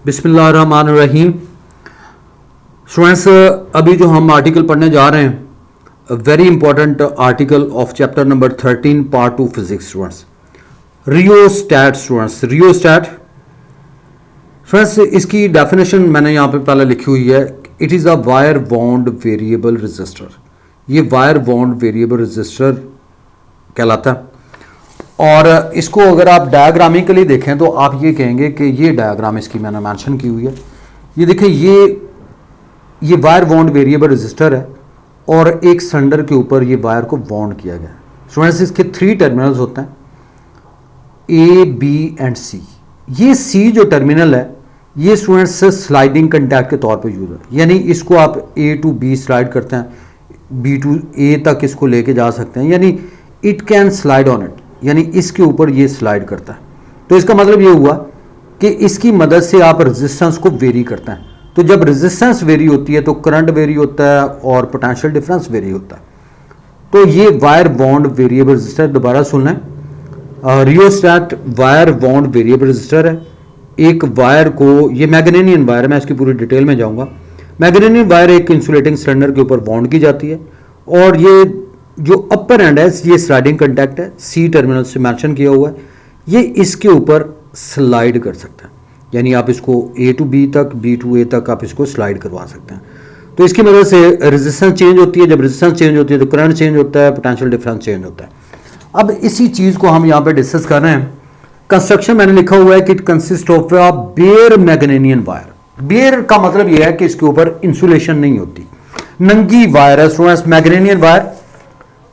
बिस्मिल्लाहिर्रहमानिर्रहीम। स्टूडेंट्स, अभी जो हम आर्टिकल पढ़ने जा रहे हैं, very important article of chapter number 13 part 2 physics. Students, rheostat. Students, rheostat friends, इसकी डेफिनेशन मैंने यहाँ पे पहले लिखी हुई है। It is a wire bound variable resistor. ये वायर बाउंड वेरिएबल रजिस्टर कहलाता है। और इसको अगर आप डायग्रामिकली देखें तो आप ये कहेंगे कि ये डायग्राम इसकी मैंने मेंशन की हुई है। ये देखें, ये वायर बाउंड वेरिएबल रजिस्टर है और एक सिलेंडर के ऊपर ये वायर को बाउंड किया गया है। स्टूडेंट्स, इसके 3 टर्मिनल्स होते हैं, ए, बी एंड सी। ये सी जो टर्मिनल है, ये स्टूडेंट्स स्लाइडिंग कंटैक्ट के तौर पे यूज है। यानी इसको आप ए टू बी स्लाइड करते हैं, बी टू ए तक इसको लेके जा सकते हैं। यानी it can slide on it, यानी इसके ऊपर ये स्लाइड करता है। तो इसका मतलब ये हुआ कि इसकी मदद से आप रेजिस्टेंस को वेरी करते हैं। तो जब रेजिस्टेंस वेरी होती है तो करंट वेरी होता है और पोटेंशियल डिफरेंस वेरी होता है। तो ये वायर बाउंड वेरिएबल रजिस्टर, दोबारा सुन लें, rheostat wire bound variable resistor है। एक वायर को, ये मैग्नेनियन वायर है, मैं इसकी पूरी डिटेल में जाऊंगा। मैग्नेनियन वायर एक इंसुलेटिंग सिलेंडर के ऊपर बाउंड की जाती है और ये जो अपर एंड है ये स्लाइडिंग कंटैक्ट है, सी टर्मिनल से मेंशन किया हुआ है। ये इसके ऊपर स्लाइड कर सकते हैं, यानी आप इसको ए टू बी तक, बी टू ए तक आप इसको स्लाइड करवा सकते हैं। तो इसकी मदद से रेजिस्टेंस चेंज होती है। जब रेजिस्टेंस चेंज होती है तो करंट चेंज होता है, पोटेंशियल डिफरेंस चेंज होता है। अब इसी चीज़ को हम यहाँ पे डिस्कस कर रहे हैं। कंस्ट्रक्शन मैंने लिखा हुआ है कि it consist of a bare manganin wire. Bare का मतलब यह है कि इसके ऊपर इंसुलेशन नहीं होती, नंगी वायर है। Students, manganin wire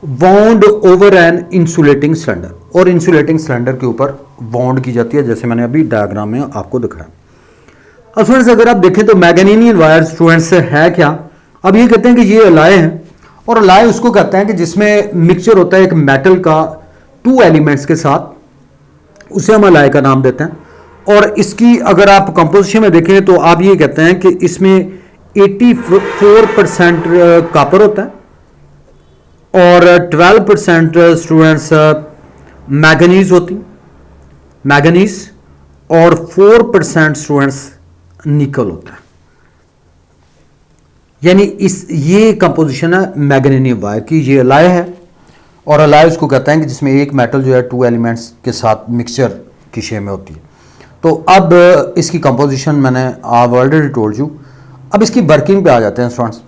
bound over an insulating cylinder, और इंसुलेटिंग सिलेंडर के ऊपर बाउंड की जाती है, जैसे मैंने अभी डायग्राम में आपको दिखाया। अब स्टूडेंट्स, अगर आप देखें तो मैग्नेनियन वायर स्टूडेंट्स है क्या? अब ये कहते हैं कि ये अलाय है, और अलाय उसको कहते हैं कि जिसमें मिक्सचर होता है एक मेटल का 2 एलिमेंट्स के साथ, उसे हम अलाय का नाम देते हैं। और इसकी अगर आप कंपोजिशन में देखें तो आप ये कहते हैं कि इसमें 84% कॉपर होता है और 12% स्टूडेंट्स मैग्नीज होती, मैग्नीज, और 4% स्टूडेंट्स निकल होता है। यानी ये कंपोजिशन है मैग्नेनियम वायर की। ये अलाय है, और अलाय उसको कहते हैं कि जिसमें एक मेटल जो है 2 एलिमेंट्स के साथ मिक्सचर की शेप में होती है। तो अब इसकी कंपोजिशन मैंने आप ऑलरेडी टोल्ड यू। अब इसकी वर्किंग पे आ जाते हैं स्टूडेंट्स।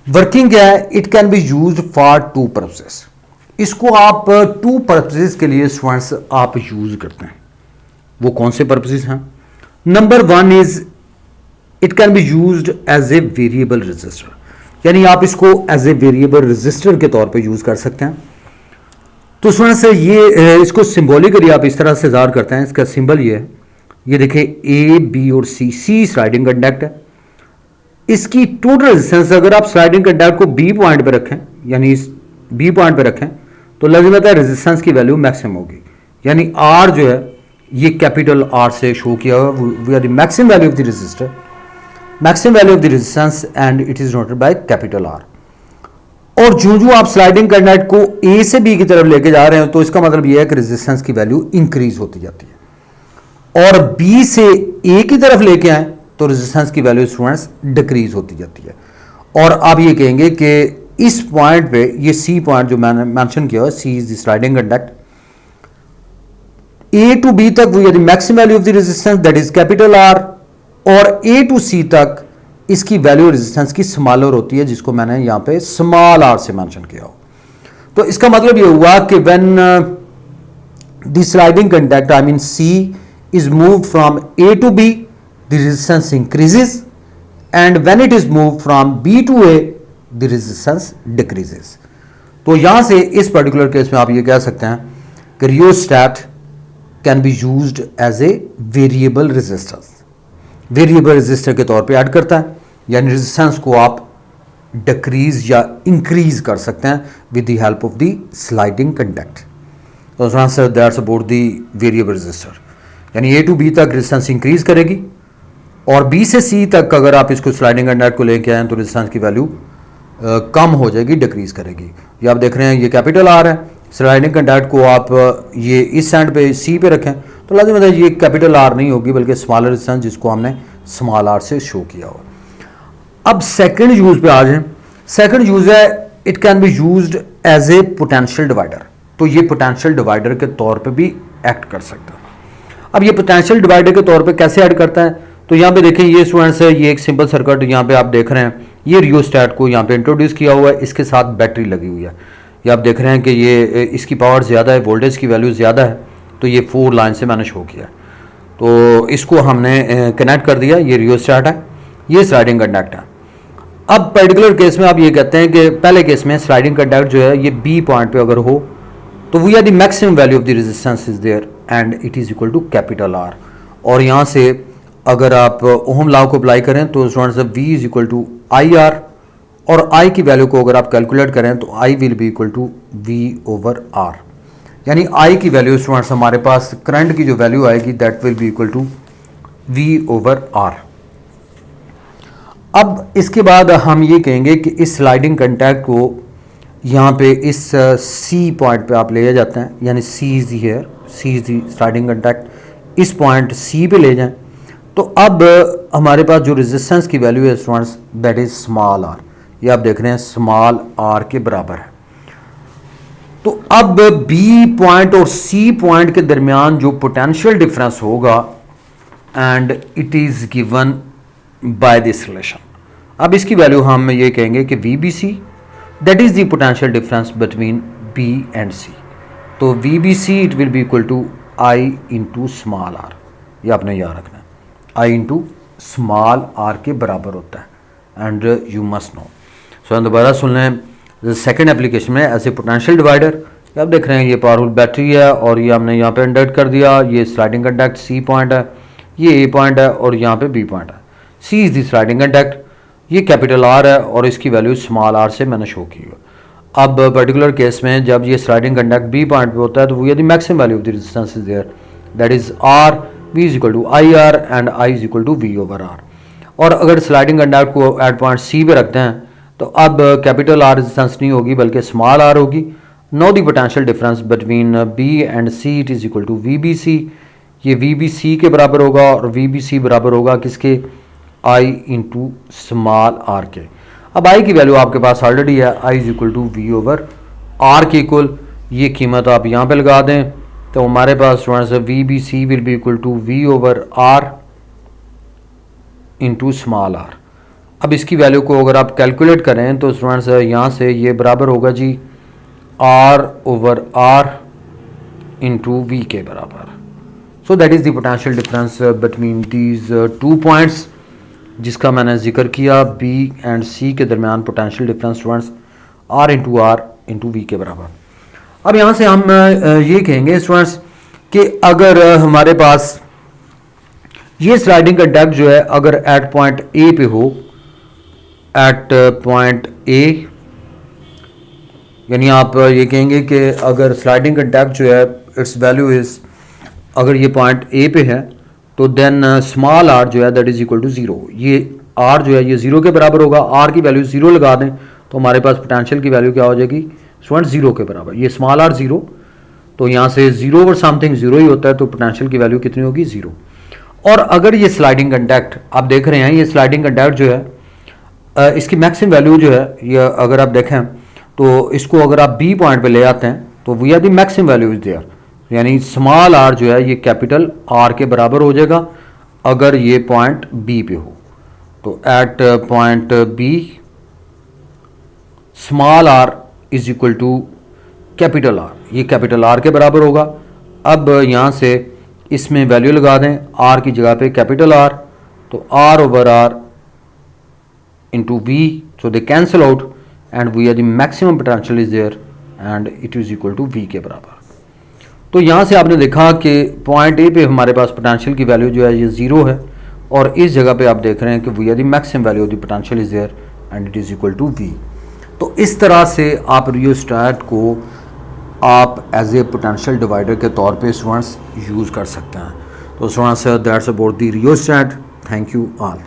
वर्किंग क्या है? It can be used for 2 purposes. इसको आप 2 पर्पसेस के लिए स्टूडेंट्स आप यूज करते हैं। वो कौन से पर्पसेस हैं? Number 1 is it can be used as a variable resistor, यानी आप इसको एज ए वेरिएबल रजिस्टर के तौर पे यूज कर सकते हैं। तो स्टूडेंट्स, ये इसको सिंबॉलिकली आप इस तरह से ज़ाहिर करते हैं। इसका सिंबल ये है, ये देखिए ए, बी और सी। सी स्लाइडिंग कंडक्ट है। इसकी टोटल रेजिस्टेंस अगर आप स्लाइडिंग कंडक्ट को बी पॉइंट पे रखें, यानी इस बी पॉइंट पे रखें, तो लाजिमत है रेजिस्टेंस की वैल्यू मैक्सिमम होगी। यानी आर जो है ये कैपिटल आर से शो किया हुआ, we are the maximum value of the register, maximum value of the resistance, and it is noted by capital R. और जो आप स्लाइडिंग कंडक्ट को ए से बी की तरफ लेके जा रहे हैं, तो इसका मतलब यह है कि रेजिस्टेंस की वैल्यू इंक्रीज होती जाती है, और बी से ए की तरफ लेके आए तो रेजिस्टेंस की वैल्यू स्टूडेंट्स डिक्रीज होती जाती है। और आप ये कहेंगे कि इस पॉइंट पे, ये सी पॉइंट जो मैंने मेंशन किया है, C is the sliding conduct, A to B तक we are the maximum value of the resistance, that is capital R, और ए टू सी तक इसकी वैल्यू रेजिस्टेंस की स्मॉलर होती है, जिसको मैंने यहां पे स्मॉल आर से मेंशन किया हो। तो इसका मतलब ये हुआ कि when the sliding contact, I mean C, is moved from A to B, the resistance increases, and when it is moved from B to A, the resistance decreases. तो यहां से इस पर्टिकुलर केस में आप ये कह सकते हैं कि rheostat can be used as a variable resistance, variable resistor के तौर पे ऐड करता है, यानी रेजिस्टेंस को आप डिक्रीज या इंक्रीज कर सकते हैं with the help of the sliding conduct. तो answer that's about the variable resistor, यानी ए टू बी तक रेजिस्टेंस इंक्रीज करेगी, और बी से सी तक अगर आप इसको स्लाइडिंग कंडक्ट को लेके आए तो रेजिस्टेंस की वैल्यू कम हो जाएगी, डिक्रीज करेगी। ये आप देख रहे हैं, ये कैपिटल आर है। स्लाइडिंग कंडक्ट को आप ये इस एंड पे सी पे रखें तो लाजिम है ये कैपिटल आर नहीं होगी, बल्कि स्मॉलर रेजिस्टेंस, जिसको हमने स्मॉल आर से शो किया हुआ। अब सेकंड यूज पे आ जाएं। सेकंड यूज है it can be used as a potential divider. तो ये पोटेंशियल डिवाइडर के तौर पे भी एक्ट कर सकता है। अब ये पोटेंशियल डिवाइडर के तौर पे कैसे ऐड करता है, तो यहाँ पे देखें ये स्टूडेंट्स है, ये एक सिंपल सर्किट यहाँ पे आप देख रहे हैं, ये रियोस्टैट को यहाँ पे इंट्रोड्यूस किया हुआ है, इसके साथ बैटरी लगी हुई है। ये आप देख रहे हैं कि ये इसकी पावर ज़्यादा है, वोल्टेज की वैल्यू ज़्यादा है, तो ये 4 लाइन से मैंने शो किया। तो इसको हमने कनेक्ट कर दिया, ये रियोस्टैट है, ये स्लाइडिंग कंडक्ट है। अब पर्टिकुलर केस में आप ये कहते हैं कि पहले केस में स्लाइडिंग कंडक्ट जो है ये बी पॉइंट पे अगर हो तो we are the maximum value of the resistance is there and it is equal to capital R. और यहाँ से अगर आप ओहम लॉ को अप्लाई करें तो students V is equal to I R, और आई की वैल्यू को अगर आप कैलकुलेट करें तो I will be equal to V over R. यानी आई की वैल्यू स्टूडेंट्स हमारे पास करंट की जो वैल्यू आएगी that will be equal to V over R. अब इसके बाद हम ये कहेंगे कि इस स्लाइडिंग कंटैक्ट को यहाँ पे इस सी पॉइंट पे आप ले जाते हैं, यानी C is here, C is the sliding contact, इस पॉइंट सी पे ले जाएं। तो अब हमारे पास जो रेजिस्टेंस की वैल्यू है students that is small R, ये आप देख रहे हैं स्मॉल आर के बराबर है। तो अब बी पॉइंट और सी पॉइंट के दरमियान जो पोटेंशियल डिफरेंस होगा and it is given by this relation. अब इसकी वैल्यू हम ये कहेंगे कि V B C that is the potential difference between B and C. तो V B C it will be equal to I into small R, ये आपने याद रखना है, आई इंटू स्मॉल आर के बराबर होता है एंड यू मस्ट नो। सो दोबारा सुन लें, सेकेंड एप्लीकेशन में ऐसे पोटेंशियल डिवाइडर, आप देख रहे हैं ये पावरफुल बैटरी है और ये हमने यहाँ पे इंडक्ट कर दिया, ये स्लाइडिंग कंडक्ट सी पॉइंट है, ये ए पॉइंट है और यहाँ पे बी पॉइंट है। C is the sliding conduct, ये कैपिटल आर है और इसकी वैल्यू स्मॉल आर से मैंने शो की है। अब पर्टिकुलर केस में जब ये स्लाइडिंग कंडक्ट बी पॉइंट पे होता है तो वो यदि maximum value of the resistance is there that is R, V is equal to I R and I is equal to V over R. और अगर स्लाइडिंग कंडक्ट को एट पॉइंट सी पे रखते हैं तो अब कैपिटल आर रेजिस्टेंस नहीं होगी बल्कि स्मॉल आर होगी। Now the potential difference between B and C it is equal to V B C, ये वी बी सी के बराबर होगा और वी बी सी बराबर होगा किसके, आई इंटू स्मॉल आर के। अब आई की वैल्यू आपके पास ऑलरेडी है, I is equal to V over R के इक्वल, ये कीमत आप यहाँ पे लगा दें तो हमारे पास students V B C will be equal to V over R into small R. अब इसकी वैल्यू को अगर आप कैलकुलेट करें तो स्टूडेंट्स यहाँ से ये बराबर होगा G R over R into V के बराबर। So that is the potential difference between these 2 points जिसका मैंने जिक्र किया, बी एंड सी के दरमियान potential difference students R into V के बराबर। अब यहाँ से हम ये कहेंगे स्टूडेंट्स कि अगर हमारे पास ये स्लाइडिंग कंडक्ट जो है अगर एट पॉइंट ए पे हो, एट पॉइंट ए, यानी आप ये कहेंगे कि अगर स्लाइडिंग कंडक्ट जो है इट्स वैल्यू इज, अगर ये पॉइंट ए पे है तो देन स्मॉल आर जो है दैट इज इक्वल टू 0। ये आर जो है ये 0 के बराबर होगा, आर की वैल्यू 0 लगा दें तो हमारे पास पोटेंशियल की वैल्यू क्या हो जाएगी स्टूडेंट 0 के बराबर। ये स्मॉल आर 0, तो यहाँ से 0 ओवर समथिंग 0 ही होता है, तो पोटेंशियल की वैल्यू कितनी होगी 0। और अगर ये स्लाइडिंग कंडक्ट आप देख रहे हैं, ये स्लाइडिंग कंडक्ट जो है इसकी मैक्सिमम वैल्यू जो है ये अगर आप देखें तो इसको अगर आप बी पॉइंट पे ले आते हैं तो we are the maximum value is there, यानी स्मॉल आर जो है ये कैपिटल आर के बराबर हो जाएगा अगर ये पॉइंट बी पे हो। तो at point B small R is equal to capital R, ये कैपिटल आर के बराबर होगा। अब यहाँ से इसमें वैल्यू लगा दें आर की जगह पे कैपिटल आर, तो R over R into V, so they cancel out and we are the maximum potential is there and it is equal to V के बराबर। तो यहाँ से आपने देखा कि पॉइंट ए पे हमारे पास पोटेंशियल की वैल्यू जो है ये 0 है और इस जगह पे आप देख रहे हैं कि we are the maximum value of the potential is there and it is equal to V. तो इस तरह से आप रियोस्टैट को आप एज ए पोटेंशियल डिवाइडर के तौर पे स्टूडेंट्स यूज़ कर सकते हैं। तो students that's about the rheostat. Thank you all.